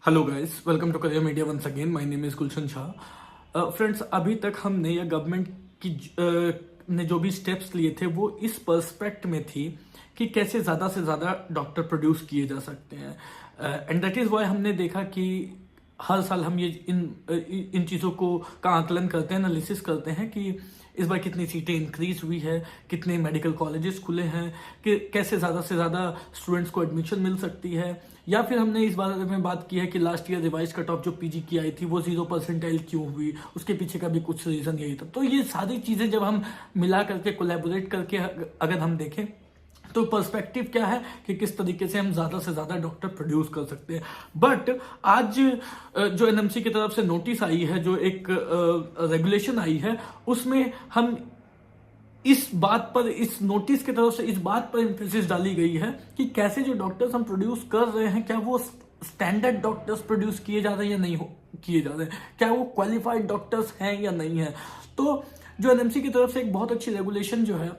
Hello guys, welcome to career media once again. My name is Gulshan Shah. Friends, अभी तक हमने या गवर्नमेंट की ने जो भी स्टेप्स लिए थे वो इस पर्सपेक्ट में थी कि कैसे ज़्यादा से ज़्यादा डॉक्टर प्रोड्यूस किए जा सकते हैं। एंड दैट इज़ वाई हमने देखा कि हर साल हम ये इन चीज़ों को का आकलन करते हैं, एनालिसिस करते हैं कि इस बार कितनी सीटें इंक्रीज हुई है, कितने मेडिकल कॉलेजेस खुले हैं, कि कैसे ज़्यादा से ज़्यादा स्टूडेंट्स को एडमिशन मिल सकती है। या फिर हमने इस बारे में बात की है कि last year revise cut off जो पीजी की आई थी वो 0% क्यों हुई, उसके पीछे का भी कुछ रीज़न यही था। तो ये सारी चीज़ें जब हम मिला करके कोलैबोरेट करके अगर हम देखें तो पर्सपेक्टिव क्या है कि किस तरीके से हम ज़्यादा से ज़्यादा डॉक्टर प्रोड्यूस कर सकते हैं। बट आज जो एनएमसी की तरफ से नोटिस आई है, जो एक रेगुलेशन आई है, उसमें हम इस बात पर, इस नोटिस की तरफ से इस बात पर एम्फेसिस डाली गई है कि कैसे जो डॉक्टर्स हम प्रोड्यूस कर रहे हैं, क्या वो स्टैंडर्ड डॉक्टर्स प्रोड्यूस किए जा रहे हैं या नहीं किए जा रहे हैं, क्या वो क्वालिफाइड डॉक्टर्स हैं या नहीं है। तो जो एनएमसी की तरफ से एक बहुत अच्छी रेगुलेशन जो है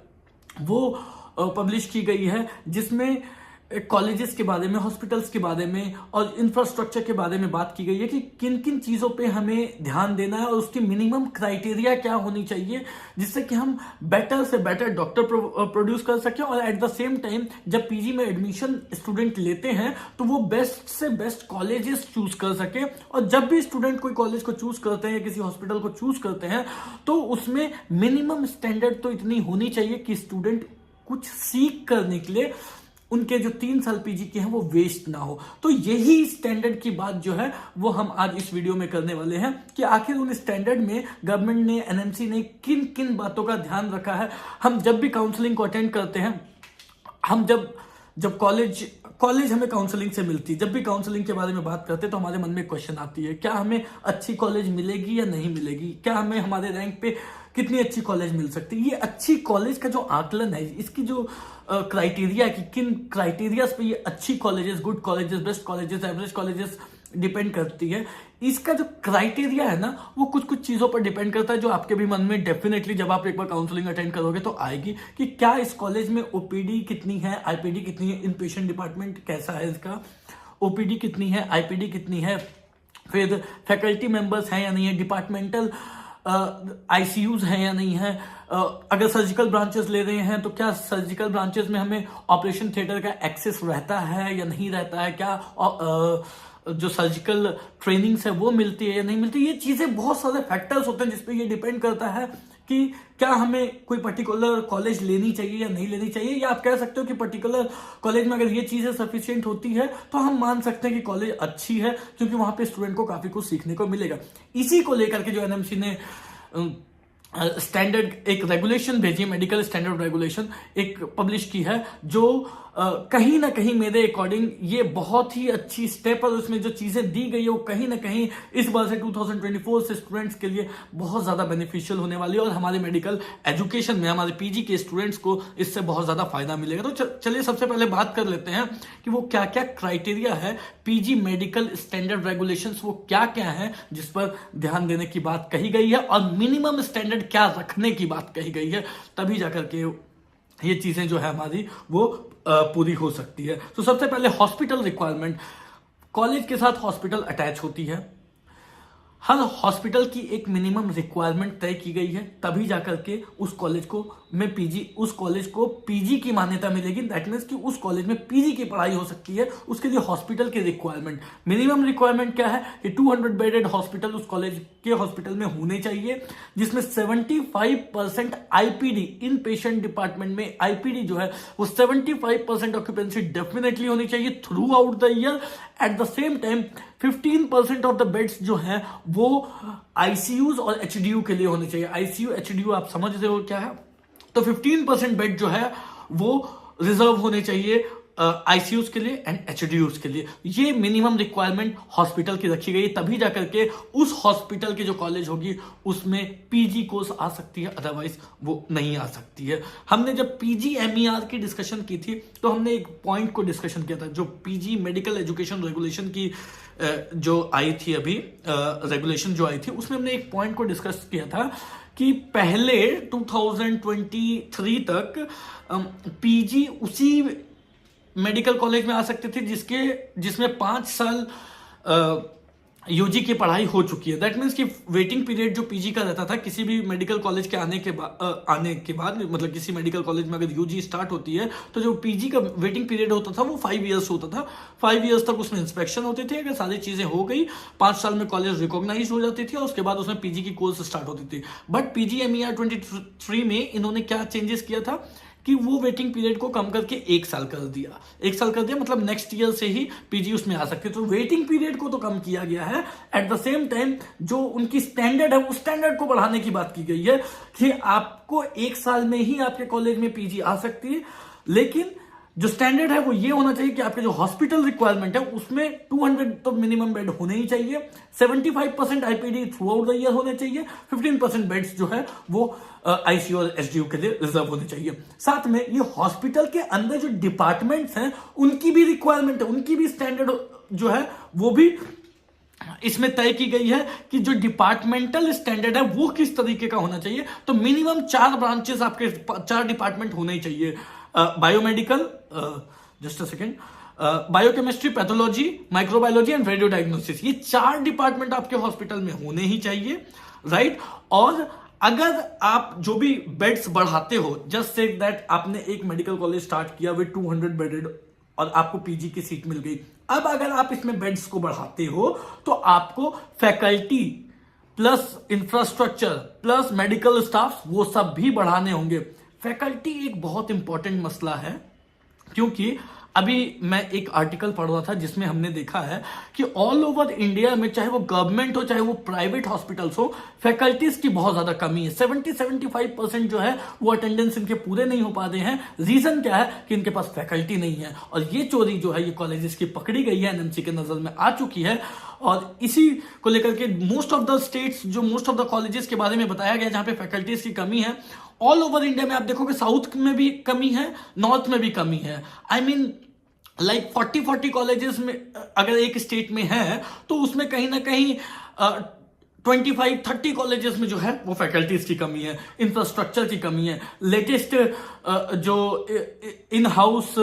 वो पब्लिश की गई है, जिसमें कॉलेजेस के बारे में, हॉस्पिटल्स के बारे में और इंफ्रास्ट्रक्चर के बारे में बात की गई है कि किन किन चीज़ों पे हमें ध्यान देना है और उसकी मिनिमम क्राइटेरिया क्या होनी चाहिए, जिससे कि हम बेटर से बेटर डॉक्टर प्रोड्यूस कर सकें। और एट द सेम टाइम जब पीजी में एडमिशन स्टूडेंट लेते हैं तो वो बेस्ट से बेस्ट कॉलेजेस चूज कर सके। और जब भी स्टूडेंट कोई कॉलेज को चूज करते हैं या किसी हॉस्पिटल को चूज करते हैं तो उसमें मिनिमम स्टैंडर्ड तो इतनी होनी चाहिए कि स्टूडेंट कुछ सीख कर निकले, उनके जो 3 साल पीजी के हैं वो वेस्ट ना हो। तो यही स्टैंडर्ड की बात जो है वो हम आज इस वीडियो में करने वाले हैं कि आखिर उन स्टैंडर्ड में गवर्नमेंट ने, एनएमसी ने किन किन बातों का ध्यान रखा है। हम जब भी काउंसलिंग को अटेंड करते हैं, हम जब कॉलेज हमें काउंसलिंग से मिलती है, जब भी काउंसलिंग के बारे में बात करते हैं तो हमारे मन में क्वेश्चन आती है, क्या हमें अच्छी कॉलेज मिलेगी या नहीं मिलेगी, क्या हमें हमारे रैंक पे कितनी अच्छी कॉलेज मिल सकती है। ये अच्छी कॉलेज का जो आकलन है, इसकी जो क्राइटेरिया कि किन क्राइटेरियाज पे ये अच्छी colleges, good colleges, best colleges, average colleges depend करती है, इसका जो क्राइटेरिया है ना वो कुछ कुछ चीज़ों पर डिपेंड करता है, जो आपके भी मन में डेफिनेटली जब आप एक बार काउंसलिंग अटेंड करोगे तो आएगी कि क्या इस कॉलेज में ओपीडी कितनी है, आईपीडी कितनी है, इन पेशेंट डिपार्टमेंट कैसा है, इसका ओपीडी कितनी है, आईपीडी कितनी है, फिर फैकल्टी मेंबर्स हैं या नहीं है, डिपार्टमेंटल आईसीयूज हैं या नहीं है। अगर सर्जिकल ब्रांचेस ले रहे हैं तो क्या सर्जिकल ब्रांचेस में हमें ऑपरेशन थिएटर का एक्सेस रहता है या नहीं रहता है, क्या जो सर्जिकल ट्रेनिंग्स है वो मिलती है या नहीं मिलती। ये चीज़ें बहुत सारे फैक्टर्स होते हैं जिसपे ये डिपेंड करता है कि क्या हमें कोई पर्टिकुलर कॉलेज लेनी चाहिए या नहीं लेनी चाहिए। या आप कह सकते हो कि पर्टिकुलर कॉलेज में अगर ये चीज़ें सफिशिएंट होती है तो हम मान सकते हैं कि कॉलेज अच्छी है, क्योंकि वहाँ पे स्टूडेंट को काफ़ी कुछ सीखने को मिलेगा। इसी को लेकर के जो एनएमसी ने स्टैंडर्ड एक रेगुलेशन भेजी, मेडिकल स्टैंडर्ड रेगुलेशन एक पब्लिश की है, जो कहीं ना कहीं मेरे अकॉर्डिंग ये बहुत ही अच्छी स्टेप है। उसमें जो चीज़ें दी गई है वो कहीं ना कहीं इस बार से 2024 से स्टूडेंट्स के लिए बहुत ज़्यादा बेनिफिशियल होने वाली है और हमारे मेडिकल एजुकेशन में, हमारे पीजी के स्टूडेंट्स को इससे बहुत ज़्यादा फायदा मिलेगा। तो चलिए सबसे पहले बात कर लेते हैं कि वो क्या क्या क्राइटेरिया है, पीजी मेडिकल स्टैंडर्ड रेगुलेशंस वो क्या क्या है जिस पर ध्यान देने की बात कही गई है और मिनिमम स्टैंडर्ड क्या रखने की बात कही गई है, तभी जाकर के ये चीजें जो है हमारी वो पूरी हो सकती है। तो सबसे पहले हॉस्पिटल रिक्वायरमेंट, कॉलेज के साथ हॉस्पिटल अटैच होती है, हर हॉस्पिटल की एक मिनिमम रिक्वायरमेंट तय की गई है, तभी जाकर के उस कॉलेज को पीजी की मान्यता मिलेगी। दैट मीन्स कि उस कॉलेज में पीजी की पढ़ाई हो सकती है। उसके लिए हॉस्पिटल की रिक्वायरमेंट, मिनिमम रिक्वायरमेंट क्या है कि 200 बेडेड हॉस्पिटल उस कॉलेज के हॉस्पिटल में होने चाहिए, जिसमें 75% आईपीडी, इन पेशेंट डिपार्टमेंट में आईपीडी जो है वो 75% ऑक्यूपेंसी डेफिनेटली होनी चाहिए through out the year. At the same time 15% of the beds जो है वो आईसीयूज और एचडीयू के लिए होने चाहिए। आईसीयू, एचडीयू आप समझ रहे हो क्या है। तो 15% बेड जो है वो रिजर्व होने चाहिए आईसीयूज के लिए एंड एचडीयूज के लिए। ये मिनिमम रिक्वायरमेंट हॉस्पिटल की रखी गई, तभी जाकर के उस हॉस्पिटल की जो कॉलेज होगी उसमें पीजी कोर्स आ सकती है, अदरवाइज वो नहीं आ सकती है। हमने जब पीजी एमईआर की डिस्कशन की थी तो हमने एक पॉइंट को डिस्कशन किया था, जो पीजी मेडिकल एजुकेशन रेगुलेशन की जो आई थी अभी, रेगुलेशन जो आई थी, उसमें हमने एक पॉइंट को डिस्कस किया था कि पहले 2023 तक पीजी उसी मेडिकल कॉलेज में आ सकते थे जिसमें 5 साल यूजी की पढ़ाई हो चुकी है। दैट मीन्स कि वेटिंग पीरियड जो पीजी का रहता था किसी भी मेडिकल कॉलेज के आने के बाद मतलब किसी मेडिकल कॉलेज में अगर यूजी स्टार्ट होती है तो जो पीजी का वेटिंग पीरियड होता था वो 5 ईयर्स होता था। 5 ईयर्स तक उसमें इंस्पेक्शन होते थे, अगर सारी चीजें हो गई 5 साल में कॉलेज रिकॉग्नाइज हो जाती थी और उसके बाद उसमें पीजी की कोर्स स्टार्ट होती थी। बट PGMER 23 में इन्होंने क्या चेंजेस किया था कि वो वेटिंग पीरियड को कम करके 1 साल कर दिया। 1 साल कर दिया मतलब नेक्स्ट ईयर से ही पीजी उसमें आ सकते। तो वेटिंग पीरियड को तो कम किया गया है, एट द सेम टाइम जो उनकी स्टैंडर्ड है उस स्टैंडर्ड को बढ़ाने की बात की गई है कि आपको 1 साल में ही आपके कॉलेज में पीजी आ सकती है। लेकिन जो स्टैंडर्ड है वो ये होना चाहिए कि आपके जो हॉस्पिटल रिक्वायरमेंट है उसमें 200 तो मिनिमम बेड होने ही चाहिए, 75% IPD through out the year होने चाहिए, 15% बेड्स जो है वो आईसीयू और एसडीयू के लिए रिजर्व होने चाहिए। साथ में ये हॉस्पिटल के अंदर जो डिपार्टमेंट्स हैं उनकी भी रिक्वायरमेंट है, उनकी भी स्टैंडर्ड जो है वो भी इसमें तय की गई है कि जो डिपार्टमेंटल स्टैंडर्ड है वो किस तरीके का होना चाहिए। तो मिनिमम 4 ब्रांचेस आपके 4 डिपार्टमेंट होने ही चाहिए। Biomedical, just a second, biochemistry, pathology, microbiology and radio diagnosis, ये 4 डिपार्टमेंट आपके हॉस्पिटल में होने ही चाहिए, राइट। और अगर आप जो भी बेड्स बढ़ाते हो, जस्ट से दैट आपने एक मेडिकल कॉलेज स्टार्ट किया विद 200 बेडेड और आपको पीजी की सीट मिल गई, अब अगर आप इसमें बेड्स को बढ़ाते हो तो आपको faculty plus infrastructure plus medical staff वो सब भी बढ़ाने होंगे। फैकल्टी एक बहुत इंपॉर्टेंट मसला है, क्योंकि अभी मैं एक आर्टिकल पढ़ रहा था जिसमें हमने देखा है कि ऑल ओवर इंडिया में चाहे वो गवर्नमेंट हो चाहे वो प्राइवेट हॉस्पिटल्स हो, फैकल्टीज की बहुत ज्यादा कमी है। 70-75% जो है वो अटेंडेंस इनके पूरे नहीं हो पाते हैं। रीजन क्या है कि इनके पास फैकल्टी नहीं है, और ये चोरी जो है ये कॉलेजेस की पकड़ी गई है, एनएमसी के नजर में आ चुकी है। और इसी को लेकर के मोस्ट ऑफ द स्टेट्स, जो मोस्ट ऑफ द कॉलेजेस के बारे में बताया गया जहां पे फैकल्टीज की कमी है, ऑल ओवर इंडिया में आप देखोगे साउथ में भी कमी है, नॉर्थ में भी कमी है। आई मीन लाइक 40 कॉलेजेस में अगर एक स्टेट में है तो उसमें कहीं ना कहीं 25-30 कॉलेजेस में जो है वो फैकल्टीज की कमी है, इंफ्रास्ट्रक्चर की कमी है, लेटेस्ट जो इन हाउस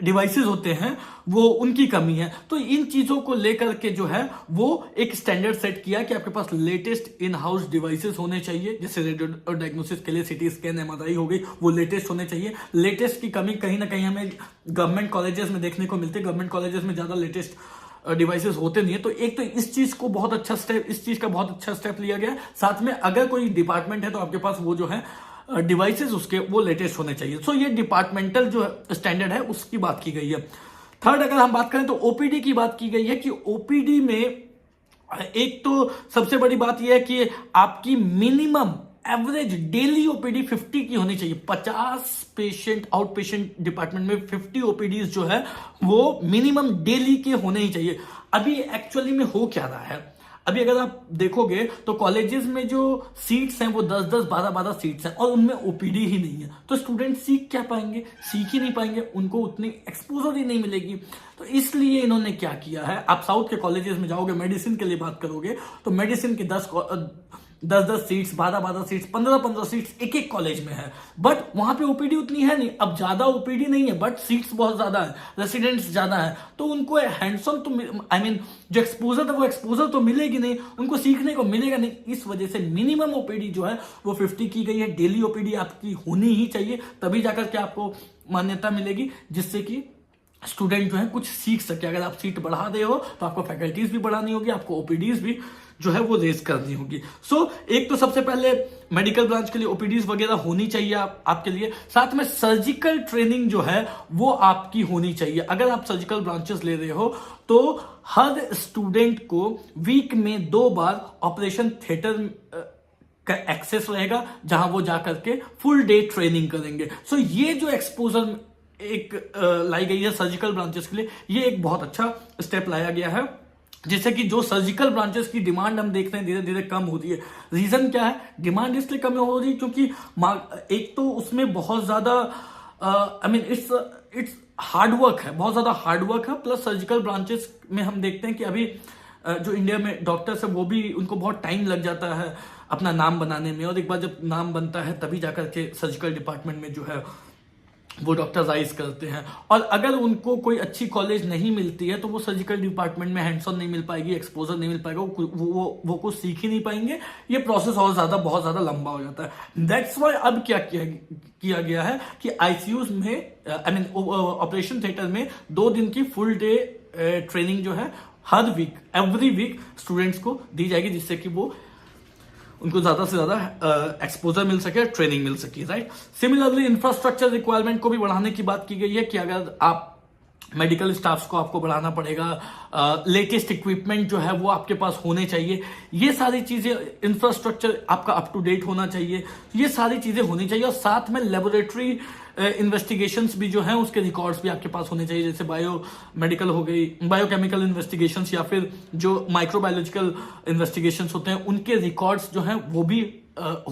डिवाइसेस होते हैं वो उनकी कमी है। तो इन चीजों को लेकर के जो है वो एक स्टैंडर्ड सेट किया कि आपके पास लेटेस्ट इन हाउस डिवाइसेस होने चाहिए, जैसे रेडियो डायग्नोसिस के लिए सीटी स्कैन, एमआरआई हो गई, वो लेटेस्ट होने चाहिए। लेटेस्ट की कमी कहीं ना कहीं हमें गवर्नमेंट कॉलेजेस में देखने को मिलती है। गवर्नमेंट कॉलेजेस में ज्यादा लेटेस्ट डिवाइसेस होते नहीं है। तो एक तो इस चीज को बहुत अच्छा स्टेप, इस चीज का बहुत अच्छा स्टेप लिया गया। साथ में अगर कोई डिपार्टमेंट है तो आपके पास वो जो है डिवाइसेस उसके वो लेटेस्ट होने चाहिए। सो ये डिपार्टमेंटल जो स्टैंडर्ड है उसकी बात की गई है। थर्ड अगर हम बात करें तो ओपीडी की बात की गई है कि ओपीडी में एक तो सबसे बड़ी बात यह है कि आपकी मिनिमम एवरेज डेली ओपीडी 50 की होनी चाहिए। 50 पेशेंट आउट पेशेंट डिपार्टमेंट में 50 ओपीडीज जो है वो मिनिमम डेली के होने ही चाहिए। अभी एक्चुअली में हो क्या रहा है, अभी अगर आप देखोगे तो कॉलेजेस में जो सीट्स हैं वो 10-10, 12-12 सीट्स हैं और उनमें ओपीडी ही नहीं है। तो स्टूडेंट सीख क्या पाएंगे, सीख ही नहीं पाएंगे, उनको उतनी एक्सपोजर ही नहीं मिलेगी। तो इसलिए इन्होंने क्या किया है, आप साउथ के कॉलेजेस में जाओगे, मेडिसिन के लिए बात करोगे तो मेडिसिन के 10-10 सीट्स, 12-12 सीट्स, 15-15 सीट्स एक एक कॉलेज में है। बट वहां पे ओपीडी उतनी है नहीं। अब ज्यादा ओपीडी नहीं है बट सीट्स बहुत ज्यादा है, रेसिडेंट्स ज्यादा है, तो उनको हैंड्स ऑन तो आई मीन जो एक्सपोजर था वो एक्सपोजर तो मिलेगी नहीं, उनको सीखने को मिलेगा नहीं। इस वजह से मिनिमम ओपीडी जो है वो 50 की गई है। डेली ओपीडी आपकी होनी ही चाहिए, तभी जाकर के आपको मान्यता मिलेगी, जिससे कि स्टूडेंट जो है कुछ सीख सके। अगर आप सीट बढ़ा दे हो तो आपको फैकल्टीज भी बढ़ानी होगी, आपको ओपीडीज भी जो है वो रेज करनी होगी। सो एक तो सबसे पहले मेडिकल ब्रांच के लिए ओपीडीज वगैरह होनी चाहिए आपके लिए। साथ में सर्जिकल ट्रेनिंग जो है वो आपकी होनी चाहिए। अगर आप सर्जिकल ब्रांचेस ले रहे हो तो हर स्टूडेंट को वीक में 2 बार ऑपरेशन थिएटर का एक्सेस रहेगा, जहां वो जाकर के फुल डे ट्रेनिंग करेंगे। सो ये जो एक्सपोजर एक लाई गई है सर्जिकल ब्रांचेस के लिए, ये एक बहुत अच्छा स्टेप लाया गया है, जिससे कि जो सर्जिकल ब्रांचेस की डिमांड हम देखते हैं धीरे धीरे कम हो रही है। रीजन क्या है, डिमांड इसलिए कम हो रही है क्योंकि एक तो उसमें बहुत ज्यादा आई मीन इट्स हार्डवर्क है, बहुत ज्यादा हार्डवर्क है। प्लस सर्जिकल ब्रांचेस में हम देखते हैं कि अभी जो इंडिया में डॉक्टर्स है वो भी, उनको बहुत टाइम लग जाता है अपना नाम बनाने में, और एक बार जब नाम बनता है तभी जाकर के सर्जिकल डिपार्टमेंट में जो है वो डॉक्टराइज करते हैं। और अगर उनको कोई अच्छी कॉलेज नहीं मिलती है तो वो सर्जिकल डिपार्टमेंट में हैंड्स ऑन नहीं मिल पाएगी, एक्सपोजर नहीं मिल पाएगा, वो कुछ सीख ही नहीं पाएंगे। ये प्रोसेस और ज्यादा बहुत ज्यादा लंबा हो जाता है। दैट्स वाई अब क्या किया गया है कि आईसीयूज में आई मीन ऑपरेशन थिएटर में 2 दिन की फुल डे ट्रेनिंग जो है हर वीक, एवरी वीक स्टूडेंट्स को दी जाएगी, जिससे कि वो उनको ज्यादा से ज्यादा एक्सपोजर मिल सके, ट्रेनिंग मिल सके, राइट। सिमिलरली इंफ्रास्ट्रक्चर रिक्वायरमेंट को भी बढ़ाने की बात की गई है कि अगर आप मेडिकल स्टाफ्स को आपको बढ़ाना पड़ेगा, लेटेस्ट इक्विपमेंट जो है वो आपके पास होने चाहिए, ये सारी चीजें, इंफ्रास्ट्रक्चर आपका अप टू डेट होना चाहिए, ये सारी चीजें होनी चाहिए। और साथ में लेबोरेटरी इन्वेस्टिगेशंस भी जो है उसके रिकॉर्ड्स भी आपके पास होने चाहिए, जैसे बायो मेडिकल हो गई, बायोकेमिकल इन्वेस्टिगेशंस या फिर जो माइक्रोबायोलॉजिकल इन्वेस्टिगेशंस होते हैं उनके रिकॉर्ड्स जो हैं वो भी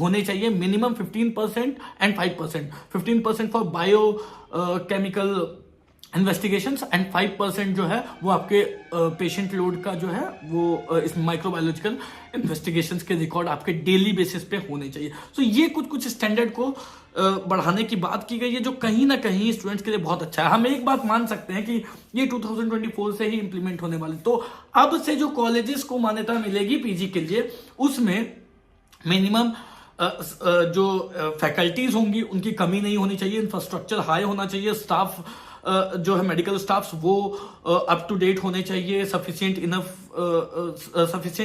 होने चाहिए। Minimum 15% and 5%, 15% for bio chemical investigations and 5% जो है वो आपके पेशेंट लोड का जो है वो इस माइक्रोबायोलॉजिकल इन्वेस्टिगेशंस के रिकॉर्ड आपके डेली बेसिस पे होने चाहिए। तो ये कुछ स्टैंडर्ड को बढ़ाने की बात की गई है, जो कहीं ना कहीं स्टूडेंट्स के लिए बहुत अच्छा है। हम एक बात मान सकते हैं कि ये 2024 से ही इंप्लीमेंट होने वाले, तो अब से जो कॉलेजेस को मान्यता मिलेगी पीजी के लिए, उसमें मिनिमम जो फैकल्टीज होंगी उनकी कमी नहीं होनी चाहिए, इंफ्रास्ट्रक्चर हाई होना चाहिए, स्टाफ जो है मेडिकल स्टाफ्स वो अप टू डेट होने चाहिए, सफिशिएंट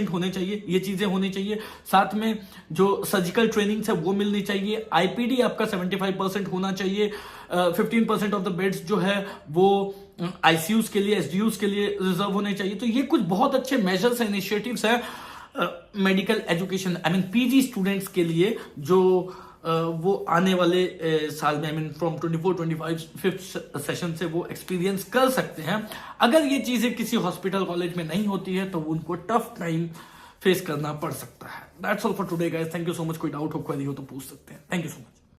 होने चाहिए, ये चीजें होनी चाहिए। साथ में जो सर्जिकल ट्रेनिंग्स है वो मिलनी चाहिए। आईपीडी आपका 75% होना चाहिए। 15% ऑफ द बेड्स जो है वो आईसीयूज के लिए, एसडीयूज के लिए रिजर्व होने चाहिए। तो ये कुछ बहुत अच्छे मेजर्स, इनिशिएटिव्स है medical education I mean PG students के लिए, जो वो आने वाले साल में I mean from 24-25 5th session से वो एक्सपीरियंस कर सकते हैं। अगर ये चीजें किसी हॉस्पिटल कॉलेज में नहीं होती है तो उनको टफ टाइम फेस करना पड़ सकता है। That's all for today guys, thank you so much. कोई डाउट हो, क्वेरी हो तो पूछ सकते हैं। Thank you so much.